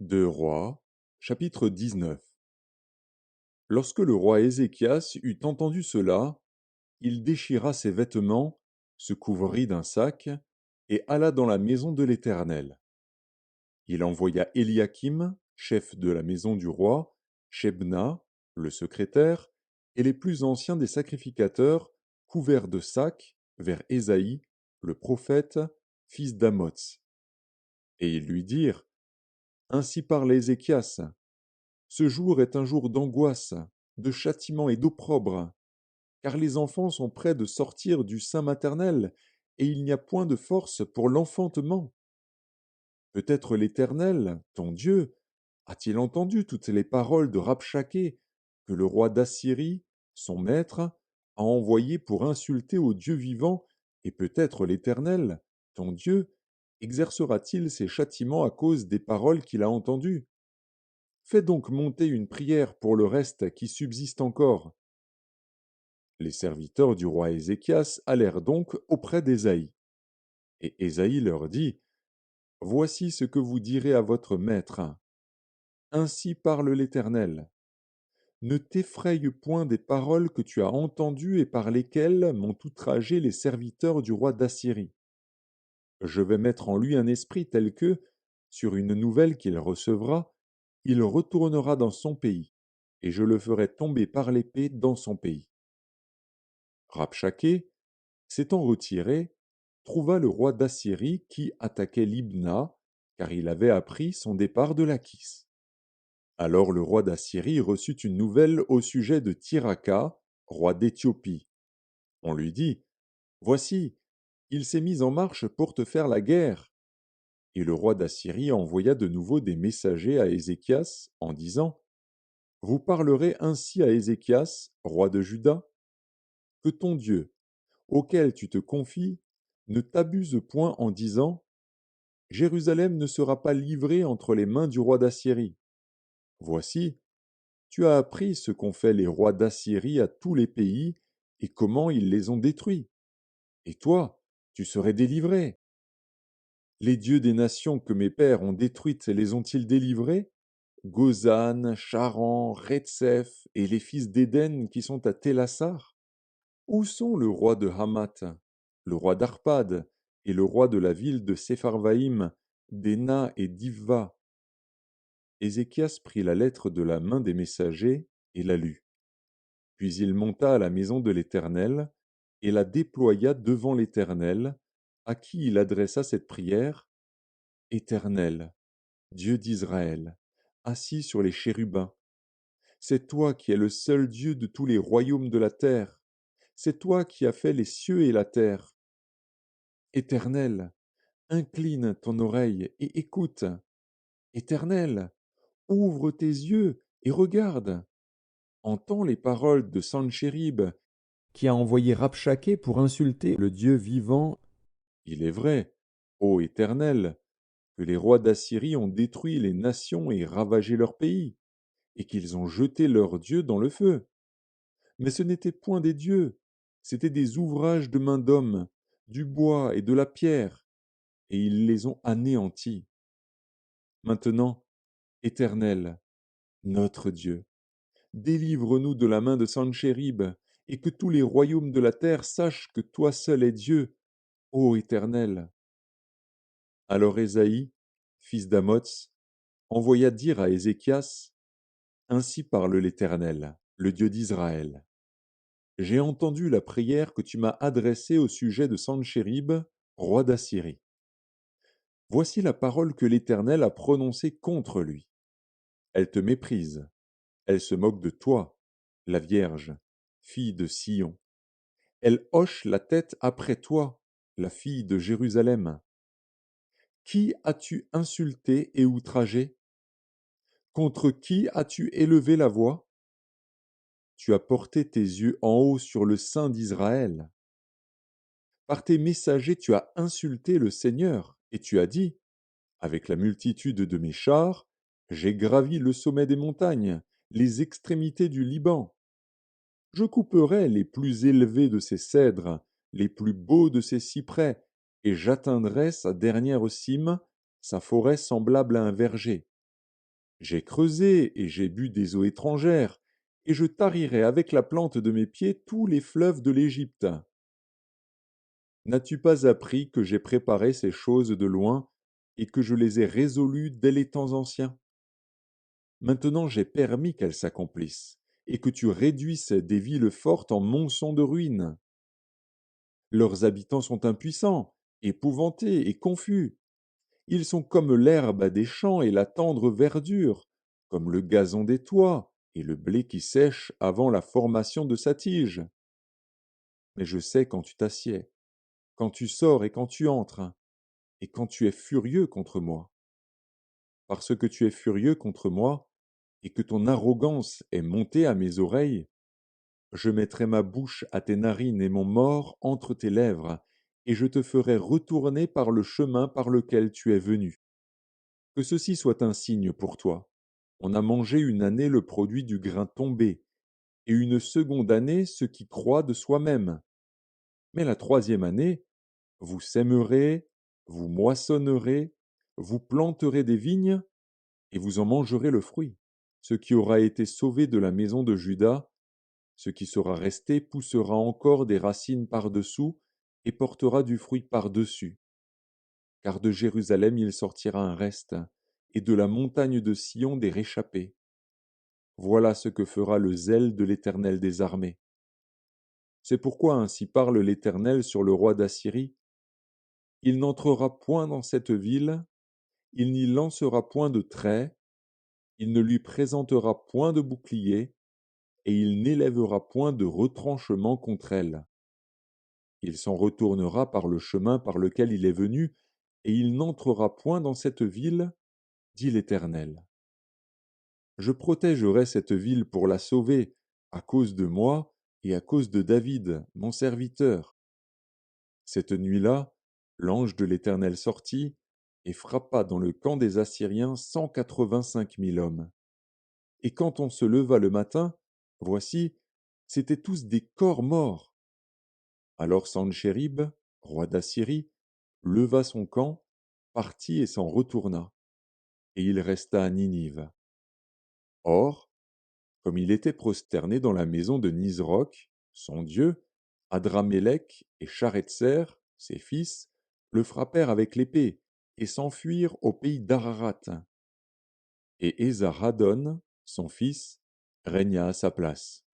Deux Rois, chapitre 19. Lorsque le roi Ézéchias eut entendu cela, il déchira ses vêtements, se couvrit d'un sac, et alla dans la maison de l'Éternel. Il envoya Éliakim, chef de la maison du roi, Shebna, le secrétaire, et les plus anciens des sacrificateurs, couverts de sacs, vers Ésaïe, le prophète, fils d'Amoz. Et ils lui dirent, Ainsi parle Ézéchias. Ce jour est un jour d'angoisse, de châtiment et d'opprobre, car les enfants sont près de sortir du sein maternel, et il n'y a point de force pour l'enfantement. Peut-être l'Éternel, ton Dieu, a-t-il entendu toutes les paroles de Rabshaké, que le roi d'Assyrie, son maître, a envoyé pour insulter au Dieu vivant, et peut-être l'Éternel, ton Dieu, exercera-t-il ses châtiments à cause des paroles qu'il a entendues. Fais donc monter une prière pour le reste qui subsiste encore. Les serviteurs du roi Ézéchias allèrent donc auprès d'Ésaïe. Et Ésaïe leur dit, Voici ce que vous direz à votre maître. Ainsi parle l'Éternel. Ne t'effraie point des paroles que tu as entendues et par lesquelles m'ont outragé les serviteurs du roi d'Assyrie. Je vais mettre en lui un esprit tel que, sur une nouvelle qu'il recevra, il retournera dans son pays, et je le ferai tomber par l'épée dans son pays. Rabshaké, s'étant retiré, trouva le roi d'Assyrie qui attaquait Libna, car il avait appris son départ de Lachis. Alors le roi d'Assyrie reçut une nouvelle au sujet de Tiraka, roi d'Éthiopie. On lui dit, Voici, il s'est mis en marche pour te faire la guerre. Et le roi d'Assyrie envoya de nouveau des messagers à Ézéchias en disant, Vous parlerez ainsi à Ézéchias, roi de Juda, que ton Dieu, auquel tu te confies, ne t'abuse point en disant, Jérusalem ne sera pas livrée entre les mains du roi d'Assyrie. Voici, tu as appris ce qu'ont fait les rois d'Assyrie à tous les pays et comment ils les ont détruits. Et toi, tu serais délivré. Les dieux des nations que mes pères ont détruites les ont-ils délivrés? Gozan, Charan, Retsef et les fils d'Éden qui sont à Télassar? Où sont le roi de Hamath, le roi d'Arpad et le roi de la ville de Sepharvaïm, d'Ena et d'Ivva? Ézéchias prit la lettre de la main des messagers et la lut. Puis il monta à la maison de l'Éternel et la déploya devant l'Éternel, à qui il adressa cette prière. Éternel, Dieu d'Israël, assis sur les chérubins, c'est toi qui es le seul Dieu de tous les royaumes de la terre. C'est toi qui as fait les cieux et la terre. Éternel, incline ton oreille et écoute. Éternel, ouvre tes yeux et regarde. Entends les paroles de Sanchérib, qui a envoyé Rabshaké pour insulter le Dieu vivant. Il est vrai, ô Éternel, que les rois d'Assyrie ont détruit les nations et ravagé leur pays, et qu'ils ont jeté leurs dieux dans le feu. Mais ce n'étaient point des dieux, c'étaient des ouvrages de main d'hommes, du bois et de la pierre, et ils les ont anéantis. Maintenant, Éternel, notre Dieu, délivre-nous de la main de Sanchérib, et que tous les royaumes de la terre sachent que toi seul es Dieu, ô Éternel. Alors Ésaïe, fils d'Amoz, envoya dire à Ézéchias, Ainsi parle l'Éternel, le Dieu d'Israël. J'ai entendu la prière que tu m'as adressée au sujet de Sanchérib, roi d'Assyrie. Voici la parole que l'Éternel a prononcée contre lui. Elle te méprise, elle se moque de toi, la Vierge, fille de Sion. Elle hoche la tête après toi, la fille de Jérusalem. Qui as-tu insulté et outragé? Contre qui as-tu élevé la voix? Tu as porté tes yeux en haut sur le sein d'Israël. Par tes messagers tu as insulté le Seigneur, et tu as dit, Avec la multitude de mes chars, j'ai gravi le sommet des montagnes, les extrémités du Liban. Je couperai les plus élevés de ses cèdres, les plus beaux de ses cyprès, et j'atteindrai sa dernière cime, sa forêt semblable à un verger. J'ai creusé et j'ai bu des eaux étrangères, et je tarirai avec la plante de mes pieds tous les fleuves de l'Égypte. N'as-tu pas appris que j'ai préparé ces choses de loin, et que je les ai résolues dès les temps anciens? Maintenant j'ai permis qu'elles s'accomplissent, et que tu réduises des villes fortes en monceaux de ruines. Leurs habitants sont impuissants, épouvantés et confus. Ils sont comme l'herbe des champs et la tendre verdure, comme le gazon des toits et le blé qui sèche avant la formation de sa tige. Mais je sais quand tu t'assieds, quand tu sors et quand tu entres, et quand tu es furieux contre moi. Parce que tu es furieux contre moi, et que ton arrogance est montée à mes oreilles, je mettrai ma bouche à tes narines et mon mors entre tes lèvres, et je te ferai retourner par le chemin par lequel tu es venu. Que ceci soit un signe pour toi. On a mangé une année le produit du grain tombé, et une seconde année ce qui croît de soi-même. Mais la troisième année, vous sèmerez, vous moissonnerez, vous planterez des vignes, et vous en mangerez le fruit. Ce qui aura été sauvé de la maison de Juda, ce qui sera resté poussera encore des racines par-dessous, et portera du fruit par-dessus. Car de Jérusalem il sortira un reste, et de la montagne de Sion des réchappés. Voilà ce que fera le zèle de l'Éternel des armées. C'est pourquoi ainsi parle l'Éternel sur le roi d'Assyrie. Il n'entrera point dans cette ville, il n'y lancera point de trait, il ne lui présentera point de bouclier, et il n'élèvera point de retranchement contre elle. Il s'en retournera par le chemin par lequel il est venu, et il n'entrera point dans cette ville, dit l'Éternel. Je protégerai cette ville pour la sauver, à cause de moi et à cause de David, mon serviteur. Cette nuit-là, l'ange de l'Éternel sortit et frappa dans le camp des Assyriens 185 000 hommes. Et quand on se leva le matin, voici, c'étaient tous des corps morts. Alors Sanchérib, roi d'Assyrie, leva son camp, partit et s'en retourna, et il resta à Ninive. Or, comme il était prosterné dans la maison de Nisroch, son dieu, Adramélec et Charetser, ses fils, le frappèrent avec l'épée et s'enfuirent au pays d'Ararat. Et Esarhaddon, son fils, régna à sa place.